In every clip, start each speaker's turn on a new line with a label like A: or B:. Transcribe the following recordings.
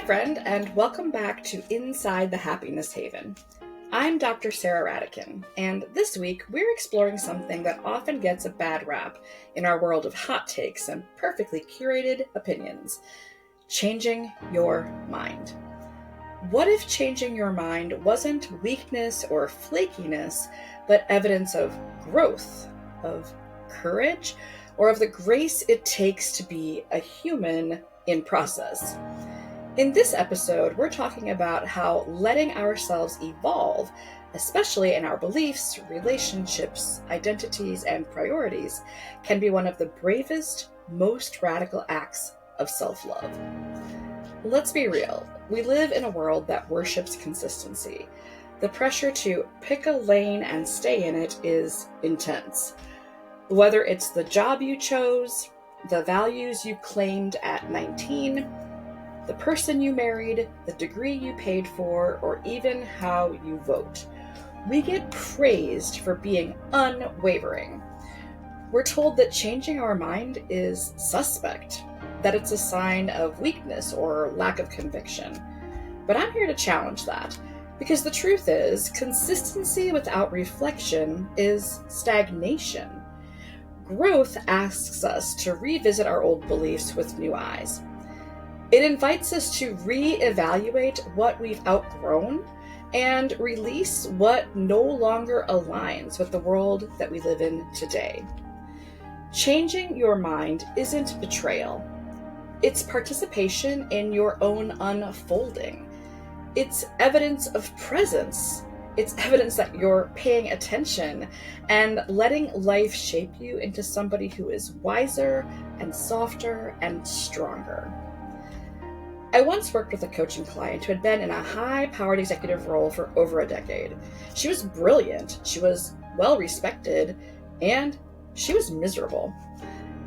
A: friend, and welcome back to Inside the Happiness Haven. I'm Dr. Sarah Ratekin, and this week we're exploring something that often gets a bad rap in our world of hot takes and perfectly curated opinions: changing your mind. What if changing your mind wasn't weakness or flakiness, but evidence of growth, of courage, or of the grace it takes to be a human in process? In this episode, we're talking about how letting ourselves evolve, especially in our beliefs, relationships, identities, and priorities, can be one of the bravest, most radical acts of self-love. Let's be real. We live in a world that worships consistency. The pressure to pick a lane and stay in it is intense. Whether it's the job you chose, the values you claimed at 19, the person you married, the degree you paid for, or even how you vote, we get praised for being unwavering. We're told that changing our mind is suspect, that it's a sign of weakness or lack of conviction. But I'm here to challenge that, because the truth is, consistency without reflection is stagnation. Growth asks us to revisit our old beliefs with new eyes. It invites us to reevaluate what we've outgrown and release what no longer aligns with the world that we live in today. Changing your mind isn't betrayal. It's participation in your own unfolding. It's evidence of presence. It's evidence that you're paying attention and letting life shape you into somebody who is wiser and softer and stronger. I once worked with a coaching client who had been in a high-powered executive role for over a decade. She was brilliant, she was well-respected, and she was miserable.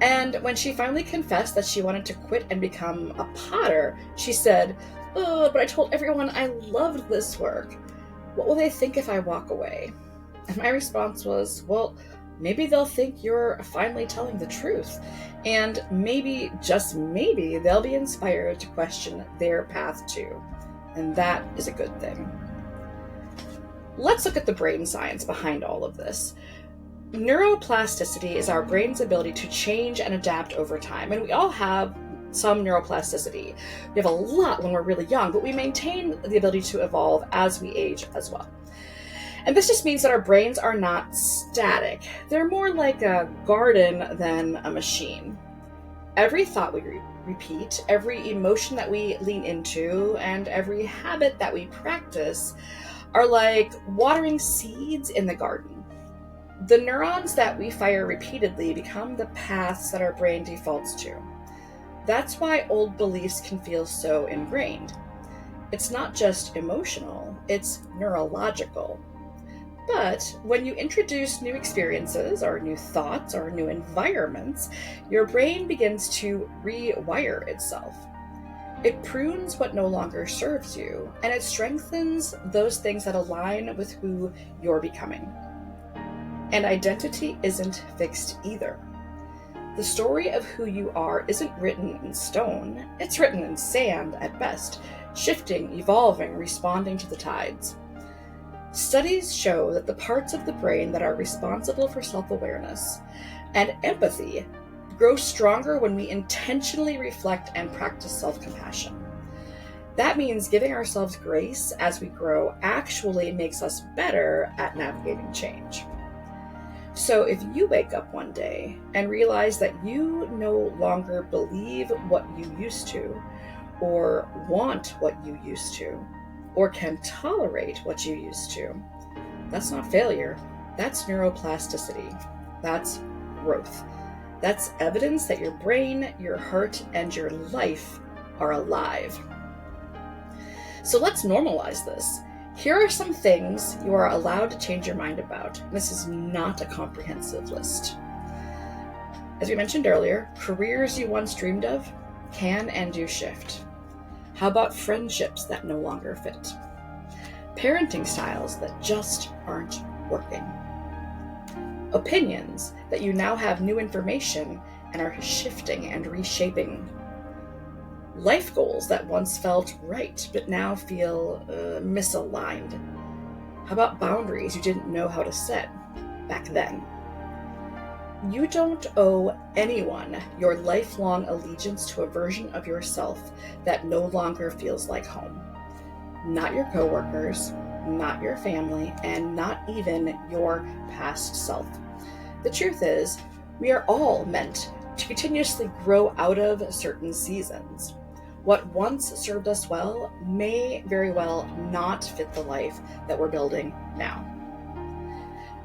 A: And when she finally confessed that she wanted to quit and become a potter, she said, "Oh, but I told everyone I loved this work. What will they think if I walk away?" And my response was, well, maybe they'll think you're finally telling the truth. And maybe, just maybe, they'll be inspired to question their path too. And that is a good thing. Let's look at the brain science behind all of this. Neuroplasticity is our brain's ability to change and adapt over time. And we all have some neuroplasticity. We have a lot when we're really young, but we maintain the ability to evolve as we age as well. And this just means that our brains are not static. They're more like a garden than a machine. Every thought we repeat, every emotion that we lean into, and every habit that we practice are like watering seeds in the garden. The neurons that we fire repeatedly become the paths that our brain defaults to. That's why old beliefs can feel so ingrained. It's not just emotional, it's neurological. But when you introduce new experiences or new thoughts or new environments, your brain begins to rewire itself. It prunes what no longer serves you, and it strengthens those things that align with who you're becoming. And identity isn't fixed either. The story of who you are isn't written in stone, it's written in sand at best, shifting, evolving, responding to the tides. Studies show that the parts of the brain that are responsible for self-awareness and empathy grow stronger when we intentionally reflect and practice self-compassion. That means giving ourselves grace as we grow actually makes us better at navigating change. So if you wake up one day and realize that you no longer believe what you used to, or want what you used to, or can tolerate what you used to, that's not failure. That's neuroplasticity. That's growth. That's evidence that your brain, your heart, and your life are alive. So let's normalize this. Here are some things you are allowed to change your mind about. This is not a comprehensive list. As we mentioned earlier, careers you once dreamed of can and do shift. How about friendships that no longer fit? Parenting styles that just aren't working? Opinions that you now have new information and are shifting and reshaping? life goals that once felt right but now feel misaligned? How about boundaries you didn't know how to set back then? You don't owe anyone your lifelong allegiance to a version of yourself that no longer feels like home. Not your coworkers, not your family, and not even your past self. The truth is, we are all meant to continuously grow out of certain seasons. What once served us well may very well not fit the life that we're building now.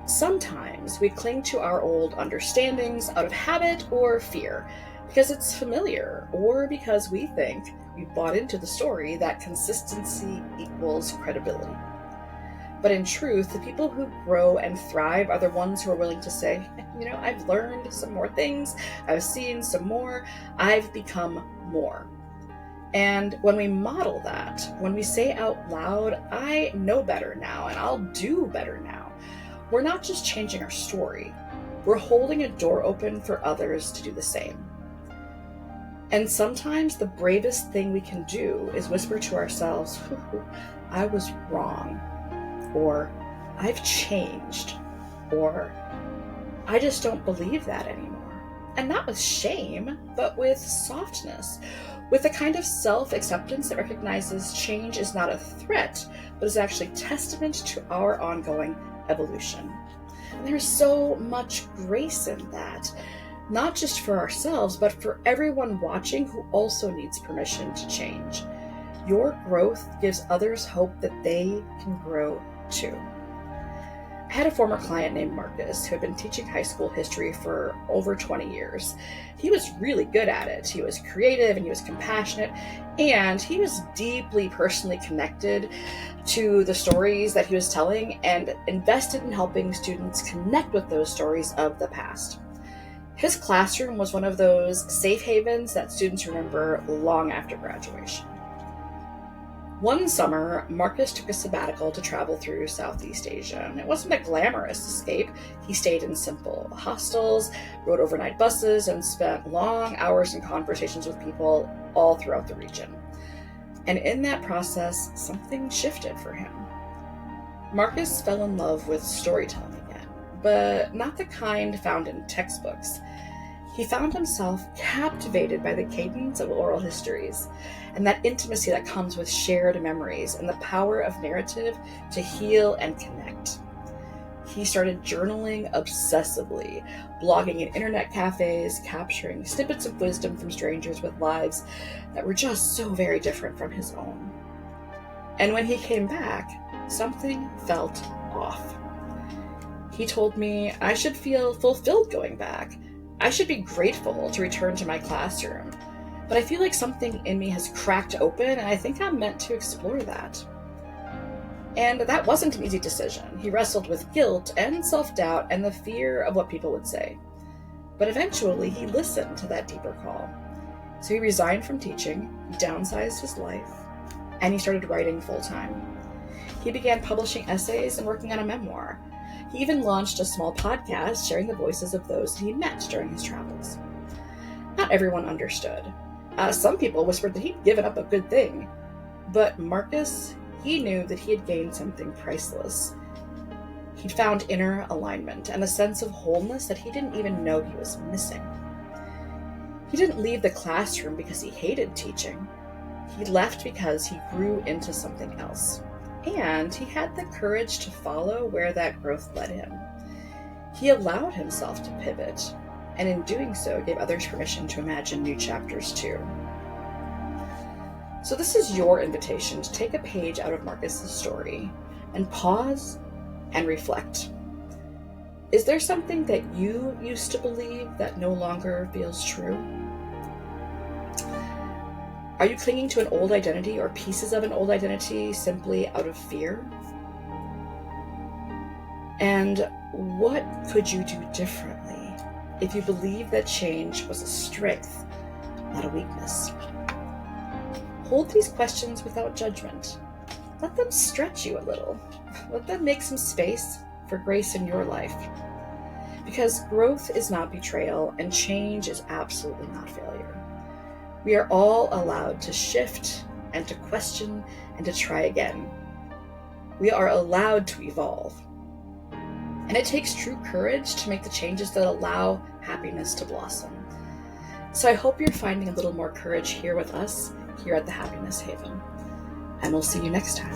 A: Sometimes we cling to our old understandings out of habit or fear because it's familiar, or because we think we've bought into the story that consistency equals credibility. But in truth, the people who grow and thrive are the ones who are willing to say, I've learned some more things, I've seen some more, I've become more. And when we model that, when we say out loud, I know better now and I'll do better now, we're not just changing our story, we're holding a door open for others to do the same. And sometimes the bravest thing we can do is whisper to ourselves, I was wrong, or I've changed, or I just don't believe that anymore. And not with shame, but with softness, with a kind of self-acceptance that recognizes change is not a threat, but is actually testament to our ongoing evolution. And there's so much grace in that, not just for ourselves, but for everyone watching who also needs permission to change. Your growth gives others hope that they can grow too. I had a former client named Marcus who had been teaching high school history for over 20 years. He was really good at it. He was creative and he was compassionate, and he was deeply personally connected to the stories that he was telling and invested in helping students connect with those stories of the past. His classroom was one of those safe havens that students remember long after graduation. One summer, Marcus took a sabbatical to travel through Southeast Asia, and it wasn't a glamorous escape. He stayed in simple hostels, rode overnight buses, and spent long hours in conversations with people all throughout the region. And in that process, something shifted for him. Marcus fell in love with storytelling again, but not the kind found in textbooks. He found himself captivated by the cadence of oral histories and that intimacy that comes with shared memories and the power of narrative to heal and connect. He started journaling obsessively, blogging in internet cafes, capturing snippets of wisdom from strangers with lives that were just so very different from his own. And when he came back, something felt off. He told me I should feel fulfilled going back. I should be grateful to return to my classroom, but I feel like something in me has cracked open, and I think I'm meant to explore that. And that wasn't an easy decision. He wrestled with guilt and self-doubt and the fear of what people would say. But eventually, he listened to that deeper call. So he resigned from teaching, he downsized his life, and he started writing full-time. He began publishing essays and working on a memoir. He even launched a small podcast sharing the voices of those he met during his travels. Not everyone understood. Some people whispered that he'd given up a good thing. But Marcus, he knew that he had gained something priceless. He'd found inner alignment and a sense of wholeness that he didn't even know he was missing. He didn't leave the classroom because he hated teaching. He left because he grew into something else. And he had the courage to follow where that growth led him. He allowed himself to pivot, and in doing so, gave others permission to imagine new chapters too. So this is your invitation to take a page out of Marcus's story and pause and reflect. Is there something that you used to believe that no longer feels true? Are you clinging to an old identity or pieces of an old identity simply out of fear? And what could you do differently if you believe that change was a strength, not a weakness? Hold these questions without judgment. Let them stretch you a little. Let them make some space for grace in your life. Because growth is not betrayal and change is absolutely not failure. We are all allowed to shift and to question and to try again. We are allowed to evolve. And it takes true courage to make the changes that allow happiness to blossom. So I hope you're finding a little more courage here with us, here at the Happiness Haven. And we'll see you next time.